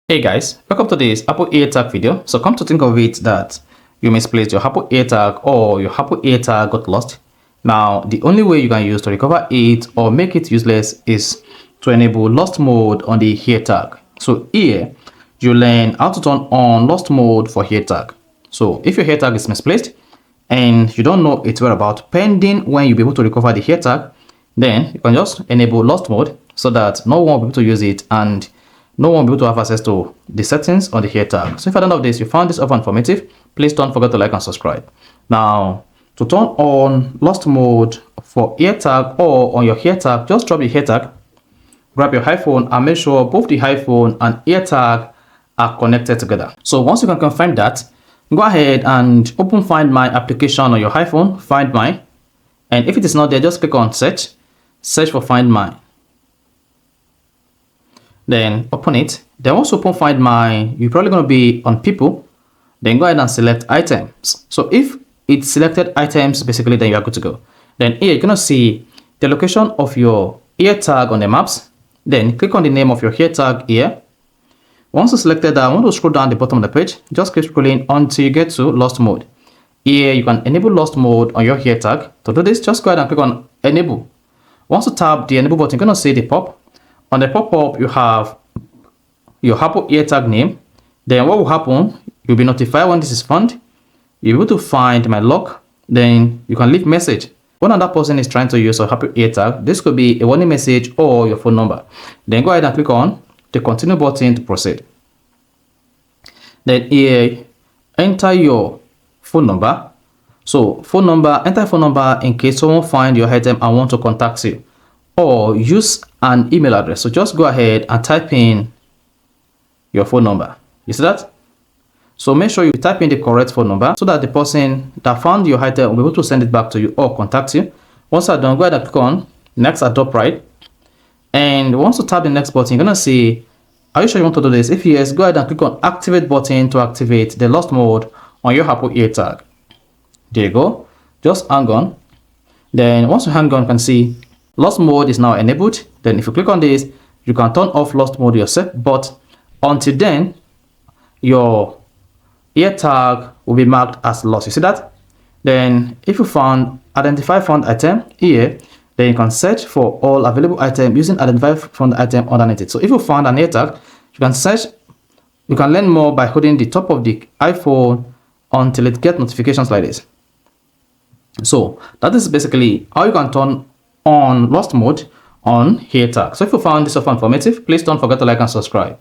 Hey guys, welcome to this Apple Airtag video. So come to think of it that you misplaced your Apple Airtag or your Apple Airtag got lost. Now, the only way you can use to recover it or make it useless is to enable lost mode on the Airtag. So here, you learn how to turn on lost mode for Airtag. So if your Airtag is misplaced and you don't know its whereabouts pending when you'll be able to recover the Airtag, then you can just enable lost mode so that no one will be able to use it and no one will be able to have access to the settings on the Airtag. So if at the end of this you found this offer informative, please don't forget to like and subscribe. Now, to turn on lost mode for Airtag or on your Airtag, just drop your Airtag, grab your iPhone and make sure both the iPhone and Airtag are connected together. So once you can confirm that, go ahead and open Find My application on your iPhone, Find My, and if it is not there, just click on search for Find My. Then open it. Then once you open Find My, you're probably going to be on people. Then go ahead and select items. So if it's selected items, basically, then you are good to go. Then here you're going to see the location of your Airtag on the maps. Then click on the name of your Airtag here. Once you selected that, I want to scroll down the bottom of the page. Just keep scrolling until you get to lost mode. Here you can enable lost mode on your Airtag. To do this, just go ahead and click on enable. Once you tap the enable button, you're going to see the pop. On the pop-up, you have your Apple Airtag name. Then what will happen, you'll be notified when this is found. You'll be able to find my lock. Then you can leave message. When another person is trying to use your Apple Airtag, this could be a warning message or your phone number. Then go ahead and click on the continue button to proceed. Then here, enter your phone number. So enter phone number in case someone find your item and want to contact you. Or use an email address. So just go ahead and type in your phone number. You see that? So make sure you type in the correct phone number so that the person that found your item will be able to send it back to you or contact you. Once you're done, go ahead and click on next at top right. And once you tap the next button, you're going to see, are you sure you want to do this? If yes, go ahead and click on activate button to activate the lost mode on your Apple Airtag. There you go. Just hang on. Then once you hang on, you can see lost mode is now enabled. Then if you click on this, you can turn off lost mode yourself. But until then, your Airtag will be marked as lost. You see that? Then if you found identify found item here, then you can search for all available items using identify found item underneath it. So if you found an Airtag, you can search. You can learn more by holding the top of the iPhone until it gets notifications like this. So that is basically how you can turn on lost mode on Airtag. So if you found this offer informative, please don't forget to like and subscribe.